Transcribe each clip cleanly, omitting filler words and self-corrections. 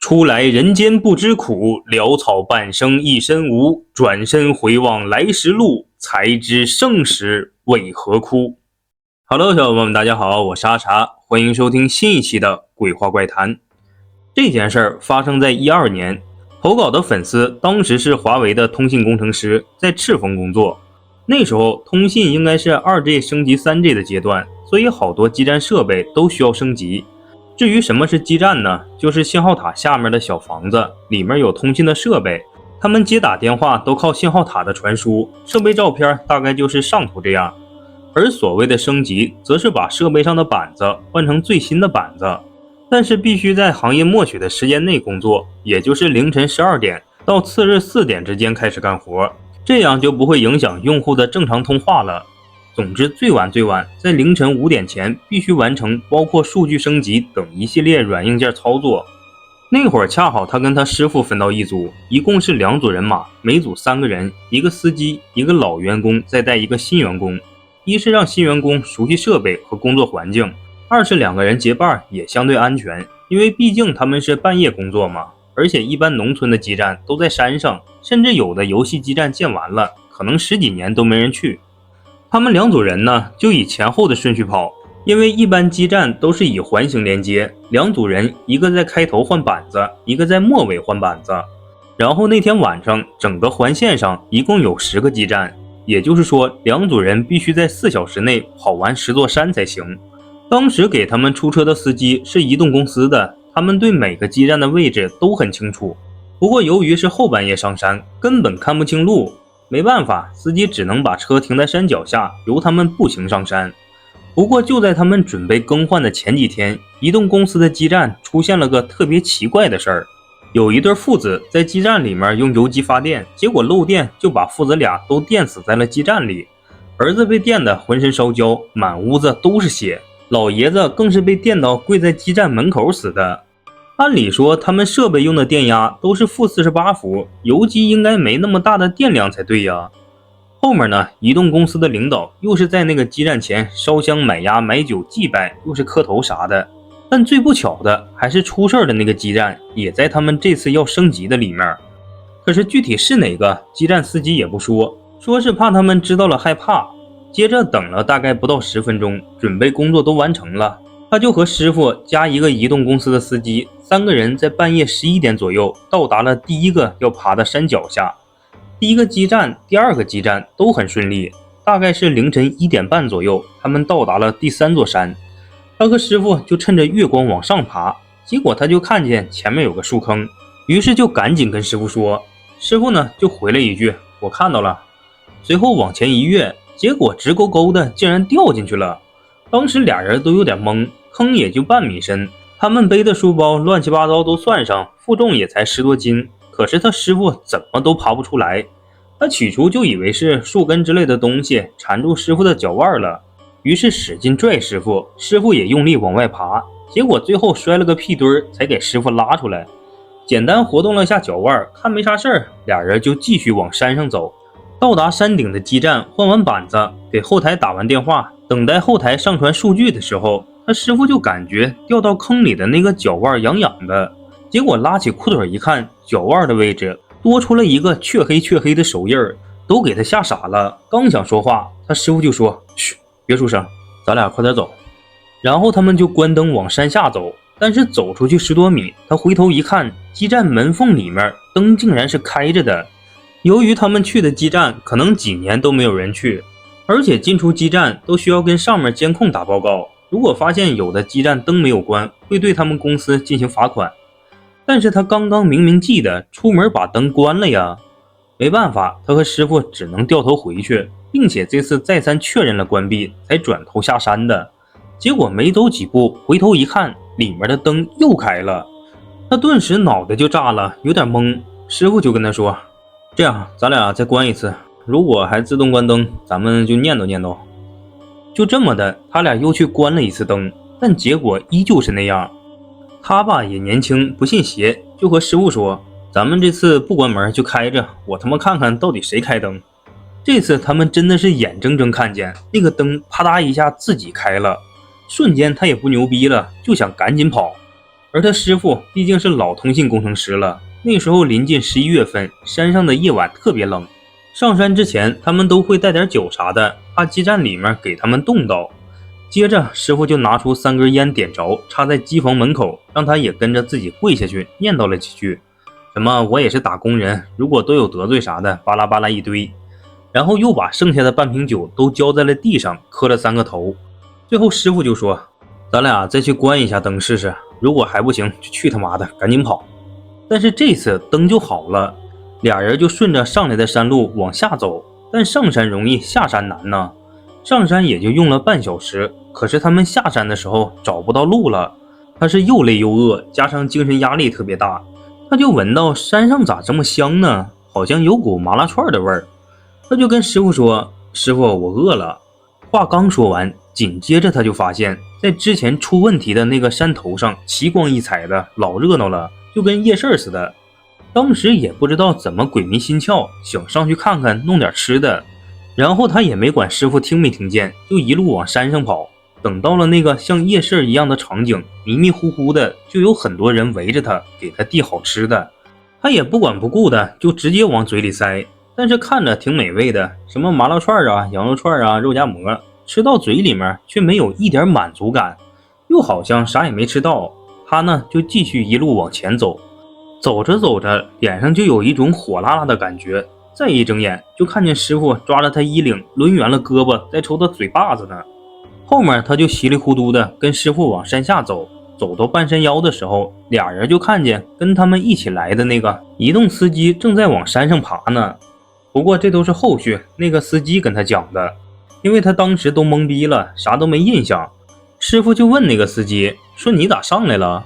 初来人间不知苦，潦草半生一身无。转身回望来时路，才知生时为何哭。Hello， 小伙伴们，大家好，我是阿茶，欢迎收听新一期的鬼话怪谈。这件事儿发生在12年，投稿的粉丝当时是华为的通信工程师，在赤峰工作。那时候通信应该是 2G 升级 3G 的阶段，所以好多基站设备都需要升级。至于什么是基站呢？就是信号塔下面的小房子，里面有通信的设备，他们接打电话都靠信号塔的传输，设备照片大概就是上图这样。而所谓的升级，则是把设备上的板子换成最新的板子，但是必须在行业默许的时间内工作，也就是凌晨12点到次日4点之间开始干活，这样就不会影响用户的正常通话了。总之最晚在凌晨5点前必须完成包括数据升级等一系列软硬件操作。那会儿恰好他跟他师傅分到一组，一共是2组人马，每组3个人，一个司机，一个老员工，再带一个新员工。一是让新员工熟悉设备和工作环境，二是2个人结伴也相对安全，因为毕竟他们是半夜工作嘛，而且一般农村的基站都在山上，甚至有的游戏基站建完了，可能10几年都没人去。他们2组人呢，就以前后的顺序跑，因为一般基站都是以环形连接，2组人，一个在开头换板子，一个在末尾换板子。然后那天晚上整个环线上一共有10个基站，也就是说2组人必须在4小时内跑完10座山才行。当时给他们出车的司机是移动公司的，他们对每个基站的位置都很清楚。不过由于是后半夜上山，根本看不清路，没办法，司机只能把车停在山脚下，由他们步行上山。不过就在他们准备更换的前几天，移动公司的基站出现了个特别奇怪的事儿。有一对父子在基站里面用油机发电，结果漏电，就把父子俩都电死在了基站里。儿子被电得浑身烧焦，满屋子都是血，老爷子更是被电到跪在基站门口死的。按理说他们设备用的电压都是负48伏，油机应该没那么大的电量才对呀。后面呢，移动公司的领导又是在那个基站前烧香买鸭买酒祭拜，又是磕头啥的。但最不巧的还是出事的那个基站也在他们这次要升级的里面。可是具体是哪个，基站司机也不说，说是怕他们知道了害怕。接着等了大概不到10分钟，准备工作都完成了，他就和师傅加一个移动公司的司机，3个人在半夜11点左右到达了第一个要爬的山脚下。第一个基站、第2个基站都很顺利，大概是凌晨1点半左右，他们到达了第3座山。他和师傅就趁着月光往上爬，结果他就看见前面有个树坑，于是就赶紧跟师傅说，师傅呢就回了一句我看到了，随后往前一跃，结果直勾勾的竟然掉进去了。当时俩人都有点懵，坑也就半米深，他们背的书包乱七八糟都算上，负重也才10多斤，可是他师傅怎么都爬不出来。他起初就以为是树根之类的东西缠住师傅的脚腕了，于是使劲拽师傅，师傅也用力往外爬，结果最后摔了个屁墩才给师傅拉出来。简单活动了下脚腕，看没啥事儿，俩人就继续往山上走。到达山顶的基站，换完板子，给后台打完电话，等待后台上传数据的时候，他师傅就感觉掉到坑里的那个脚腕痒痒的，结果拉起裤腿一看，脚腕的位置多出了一个黢黑的手印儿，都给他吓傻了。刚想说话，他师傅就说嘘，别出声，咱俩快点走。然后他们就关灯往山下走，但是走出去10多米，他回头一看，基站门缝里面灯竟然是开着的。由于他们去的基站可能几年都没有人去，而且进出基站都需要跟上面监控打报告，如果发现有的基站灯没有关，会对他们公司进行罚款。但是他刚刚明明记得出门把灯关了呀，没办法，他和师傅只能掉头回去，并且这次再三确认了关闭才转头下山的。结果没走几步，回头一看，里面的灯又开了，他顿时脑袋就炸了，有点懵。师傅就跟他说，这样咱俩再关一次，如果还自动关灯，咱们就念叨念叨。就这么的，他俩又去关了一次灯，但结果依旧是那样。他吧也年轻，不信邪，就和师傅说，咱们这次不关门就开着，我他妈看看到底谁开灯。这次他们真的是眼睁睁看见那个灯啪嗒一下自己开了，瞬间他也不牛逼了，就想赶紧跑。而他师傅毕竟是老通信工程师了，那时候临近11月份，山上的夜晚特别冷，上山之前他们都会带点酒啥的，怕基站里面给他们冻到。接着师傅就拿出3根烟点着，插在机房门口，让他也跟着自己跪下去念叨了几句，什么我也是打工人，如果都有得罪啥的，巴拉巴拉一堆，然后又把剩下的半瓶酒都浇在了地上，磕了3个头。最后师傅就说，咱俩再去关一下灯试试，如果还不行就去他妈的赶紧跑。但是这次灯就好了，俩人就顺着上来的山路往下走，但上山容易下山难呢，上山也就用了半小时，可是他们下山的时候找不到路了，他是又累又饿，加上精神压力特别大，他就闻到山上咋这么香呢，好像有股麻辣串的味儿。他就跟师傅说，师傅我饿了。话刚说完，紧接着他就发现在之前出问题的那个山头上奇光异彩的，老热闹了，就跟夜市似的。当时也不知道怎么鬼迷心窍，想上去看看弄点吃的，然后他也没管师傅听没听见，就一路往山上跑。等到了那个像夜市一样的场景，迷迷糊糊的就有很多人围着他，给他递好吃的，他也不管不顾的就直接往嘴里塞，但是看着挺美味的，什么麻辣串啊、羊肉串啊、肉夹馍，吃到嘴里面却没有一点满足感，又好像啥也没吃到。他呢就继续一路往前走，走着走着脸上就有一种火辣辣的感觉，再一睁眼就看见师傅抓着他衣领抡圆了胳膊在抽他嘴巴子呢。后面他就稀里糊涂的跟师傅往山下走，走到半山腰的时候，俩人就看见跟他们一起来的那个移动司机正在往山上爬呢。不过这都是后续那个司机跟他讲的，因为他当时都懵逼了，啥都没印象。师傅就问那个司机说，你咋上来了？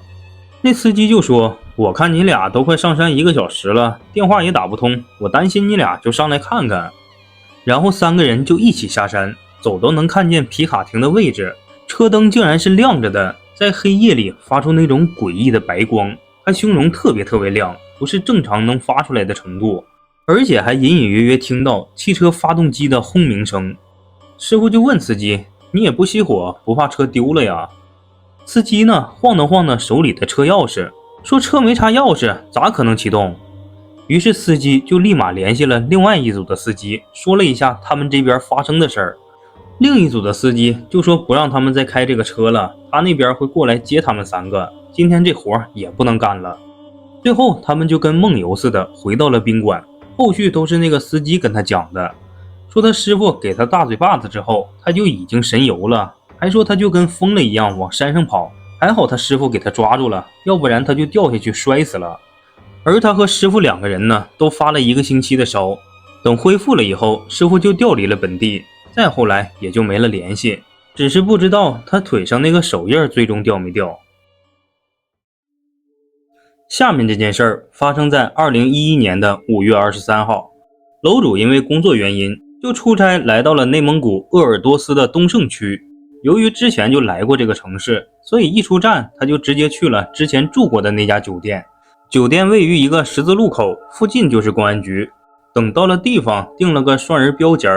那司机就说，我看你俩都快上山1个小时了，电话也打不通，我担心你俩就上来看看。然后3个人就一起下山，走到能看见皮卡亭的位置，车灯竟然是亮着的，在黑夜里发出那种诡异的白光，它凶容特别亮，不是正常能发出来的程度，而且还隐隐约约听到汽车发动机的轰鸣声。师傅就问司机，你也不熄火，不怕车丢了呀？司机呢晃荡晃荡手里的车钥匙，说车没插钥匙，咋可能启动？于是司机就立马联系了另外一组的司机，说了一下他们这边发生的事儿。另一组的司机就说不让他们再开这个车了，他那边会过来接他们3个，今天这活也不能干了。最后他们就跟梦游似的回到了宾馆，后续都是那个司机跟他讲的，说他师傅给他大嘴巴子之后，他就已经神游了，还说他就跟疯了一样往山上跑，还好他师傅给他抓住了，要不然他就掉下去摔死了。而他和师傅2个人呢，都发了1个星期的烧，等恢复了以后，师傅就调离了本地，再后来也就没了联系，只是不知道他腿上那个手印最终掉没掉。下面这件事儿发生在2011年的5月23号，楼主因为工作原因就出差来到了内蒙古鄂尔多斯的东胜区。由于之前就来过这个城市，所以一出站他就直接去了之前住过的那家酒店。酒店位于一个十字路口，附近就是公安局。等到了地方，定了个双人标间，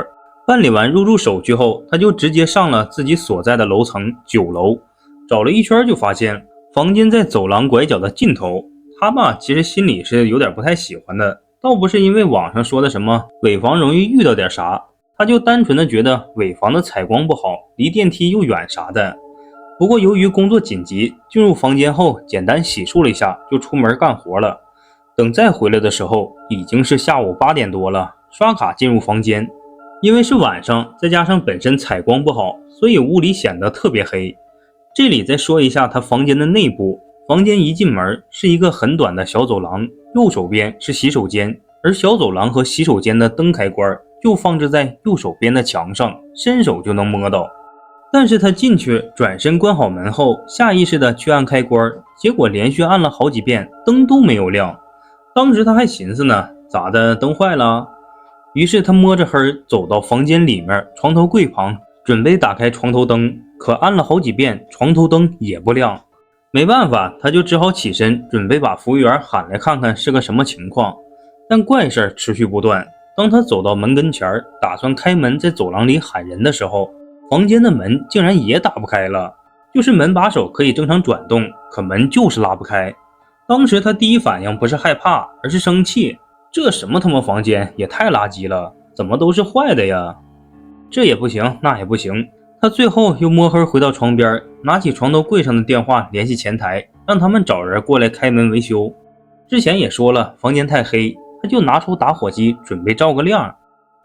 办理完入住手续后，他就直接上了自己所在的楼层9楼。找了一圈就发现房间在走廊拐角的尽头。他吧其实心里是有点不太喜欢的，倒不是因为网上说的什么尾房容易遇到点啥，他就单纯的觉得尾房的采光不好，离电梯又远啥的。不过由于工作紧急，进入房间后简单洗漱了一下就出门干活了。等再回来的时候已经是下午8点多了，刷卡进入房间。因为是晚上，再加上本身采光不好，所以屋里显得特别黑。这里再说一下他房间的内部，房间一进门是一个很短的小走廊，右手边是洗手间，而小走廊和洗手间的灯开关就放置在右手边的墙上，伸手就能摸到。但是他进去转身关好门后，下意识的去按开关，结果连续按了好几遍，灯都没有亮。当时他还寻思呢，咋的，灯坏了？于是他摸着黑走到房间里面床头柜旁，准备打开床头灯，可按了好几遍，床头灯也不亮。没办法，他就只好起身准备把服务员喊来看看是个什么情况。但怪事持续不断，当他走到门跟前，打算开门在走廊里喊人的时候，房间的门竟然也打不开了。就是门把手可以正常转动，可门就是拉不开。当时他第一反应不是害怕，而是生气，这什么他妈房间也太垃圾了，怎么都是坏的呀？这也不行，那也不行，他最后又摸黑回到床边，拿起床头柜上的电话联系前台，让他们找人过来开门维修。之前也说了，房间太黑，他就拿出打火机准备照个亮。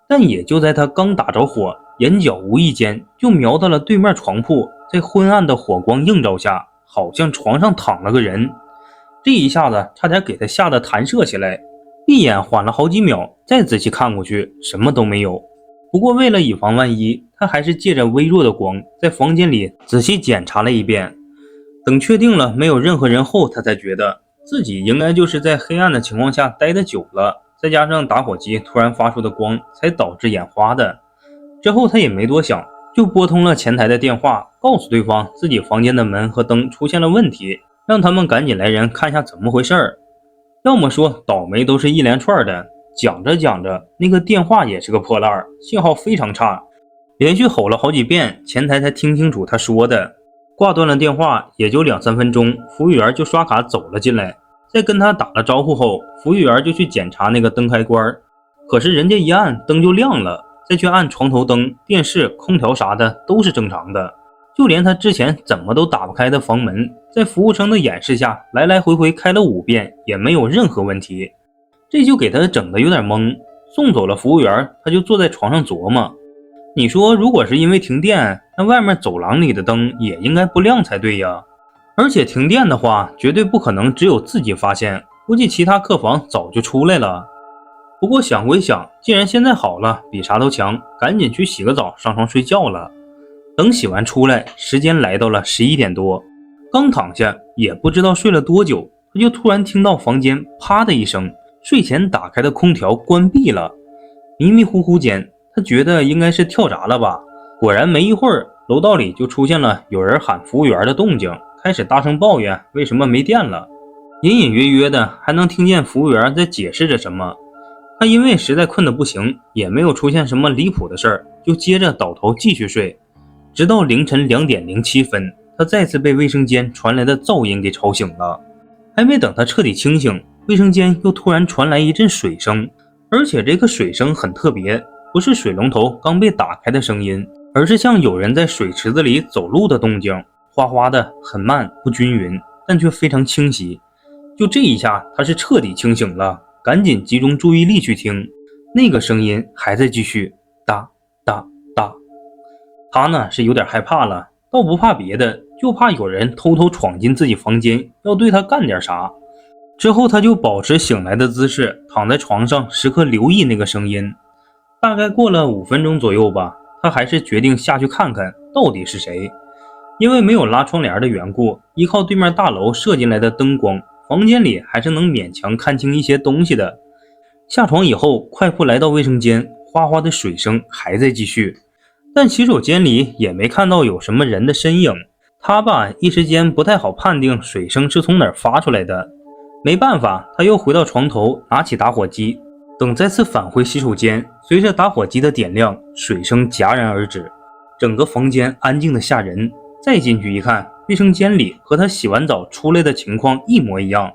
但也就在他刚打着火，眼角无意间就瞄到了对面床铺，在昏暗的火光映照下，好像床上躺了个人。这一下子差点给他吓得弹射起来，闭眼缓了好几秒，再仔细看过去，什么都没有。不过为了以防万一，他还是借着微弱的光在房间里仔细检查了一遍。等确定了没有任何人后，他才觉得自己应该就是在黑暗的情况下待得久了，再加上打火机突然发出的光才导致眼花的。之后他也没多想，就拨通了前台的电话，告诉对方自己房间的门和灯出现了问题，让他们赶紧来人看一下怎么回事儿。要么说倒霉都是一连串的。讲着讲着，那个电话也是个破烂，信号非常差，连续吼了好几遍，前台才听清楚他说的。挂断了电话也就2-3分钟，服务员就刷卡走了进来，在跟他打了招呼后，服务员就去检查那个灯开关，可是人家一按灯就亮了，再去按床头灯、电视、空调啥的都是正常的，就连他之前怎么都打不开的房门，在服务生的演示下来来回回开了5遍也没有任何问题。这就给他整得有点懵。送走了服务员，他就坐在床上琢磨，你说如果是因为停电，那外面走廊里的灯也应该不亮才对呀。而且停电的话绝对不可能只有自己发现，估计其他客房早就出来了。不过想归想，既然现在好了，比啥都强，赶紧去洗个澡上床睡觉了。等洗完出来，时间来到了11点多，刚躺下也不知道睡了多久，他就突然听到房间啪的一声，睡前打开的空调关闭了。迷迷糊糊间，他觉得应该是跳闸了吧。果然没一会儿，楼道里就出现了有人喊服务员的动静，开始大声抱怨为什么没电了。隐隐约约的还能听见服务员在解释着什么。他因为实在困得不行，也没有出现什么离谱的事儿，就接着倒头继续睡。直到凌晨2点07分，他再次被卫生间传来的噪音给吵醒了。还没等他彻底清醒，卫生间又突然传来一阵水声，而且这个水声很特别，不是水龙头刚被打开的声音，而是像有人在水池子里走路的动静，哗哗的，很慢不均匀，但却非常清晰。就这一下，他是彻底清醒了，赶紧集中注意力去听，那个声音还在继续，哒哒哒。他呢是有点害怕了，倒不怕别的，就怕有人偷偷闯进自己房间，要对他干点啥。之后他就保持醒来的姿势，躺在床上，时刻留意那个声音。大概过了5分钟左右吧，他还是决定下去看看到底是谁。因为没有拉窗帘的缘故，依靠对面大楼射进来的灯光，房间里还是能勉强看清一些东西的。下床以后，快步来到卫生间，哗哗的水声还在继续，但洗手间里也没看到有什么人的身影。他吧，一时间不太好判定水声是从哪儿发出来的。没办法，他又回到床头，拿起打火机。等再次返回洗手间，随着打火机的点亮，水声戛然而止，整个房间安静的吓人。再进去一看，卫生间里和他洗完澡出来的情况一模一样，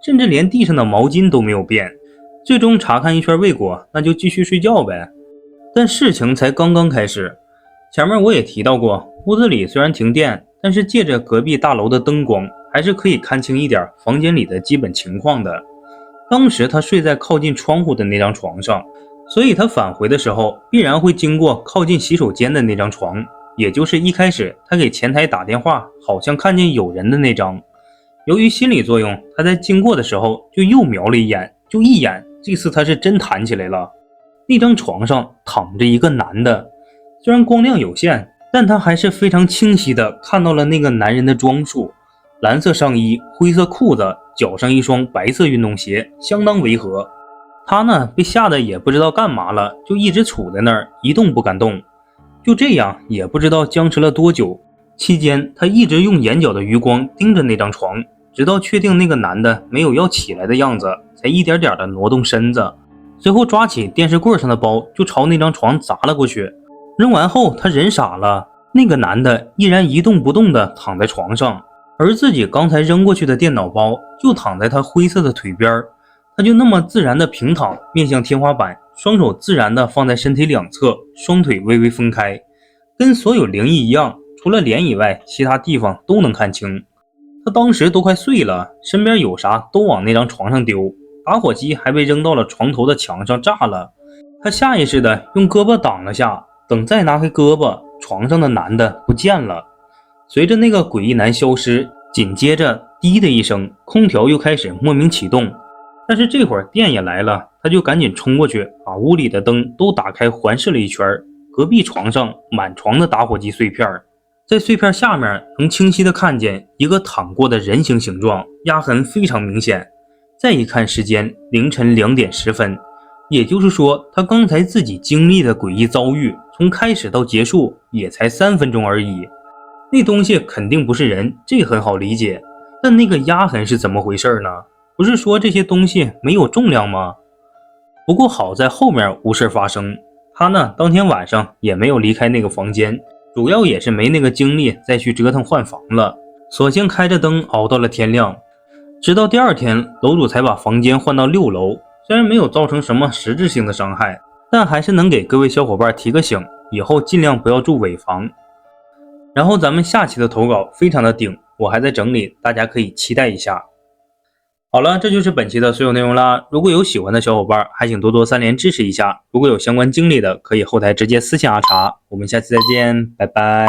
甚至连地上的毛巾都没有变。最终查看一圈未果，那就继续睡觉呗。但事情才刚刚开始。前面我也提到过，屋子里虽然停电，但是借着隔壁大楼的灯光，还是可以看清一点房间里的基本情况的。当时他睡在靠近窗户的那张床上，所以他返回的时候必然会经过靠近洗手间的那张床，也就是一开始他给前台打电话好像看见有人的那张。由于心理作用，他在经过的时候就又瞄了一眼，就一眼，这次他是真弹起来了。那张床上躺着一个男的，虽然光亮有限，但他还是非常清晰的看到了那个男人的装束，蓝色上衣，灰色裤子，脚上一双白色运动鞋，相当违和。他呢被吓得也不知道干嘛了，就一直杵在那儿一动不敢动。就这样也不知道僵持了多久，期间他一直用眼角的余光盯着那张床，直到确定那个男的没有要起来的样子，才一点点的挪动身子，随后抓起电视柜上的包就朝那张床砸了过去。扔完后他人傻了，那个男的依然一动不动地躺在床上，而自己刚才扔过去的电脑包就躺在他灰色的腿边，他就那么自然地平躺，面向天花板，双手自然地放在身体两侧，双腿微微分开，跟所有灵异一样，除了脸以外，其他地方都能看清。他当时都快碎了，身边有啥都往那张床上丢，打火机还被扔到了床头的墙上炸了。他下意识地用胳膊挡了下，等再拿开胳膊，床上的男的不见了。随着那个诡异男消失，紧接着滴的一声，空调又开始莫名启动。但是这会儿电也来了，他就赶紧冲过去，把屋里的灯都打开，环视了一圈。隔壁床上满床的打火机碎片，在碎片下面能清晰地看见一个躺过的人形形状，压痕非常明显。再一看时间，凌晨2点10分，也就是说他刚才自己经历的诡异遭遇，从开始到结束也才3分钟而已。那东西肯定不是人，这很好理解，但那个压痕是怎么回事呢？不是说这些东西没有重量吗？不过好在后面无事发生，他呢当天晚上也没有离开那个房间，主要也是没那个精力再去折腾换房了，索性开着灯熬到了天亮。直到第二天，楼主才把房间换到6楼，虽然没有造成什么实质性的伤害，但还是能给各位小伙伴提个醒，以后尽量不要住尾房。然后咱们下期的投稿非常的顶，我还在整理，大家可以期待一下。好了，这就是本期的所有内容啦。如果有喜欢的小伙伴，还请多多3连支持一下。如果有相关经历的，可以后台直接私信阿茶。我们下期再见，拜拜。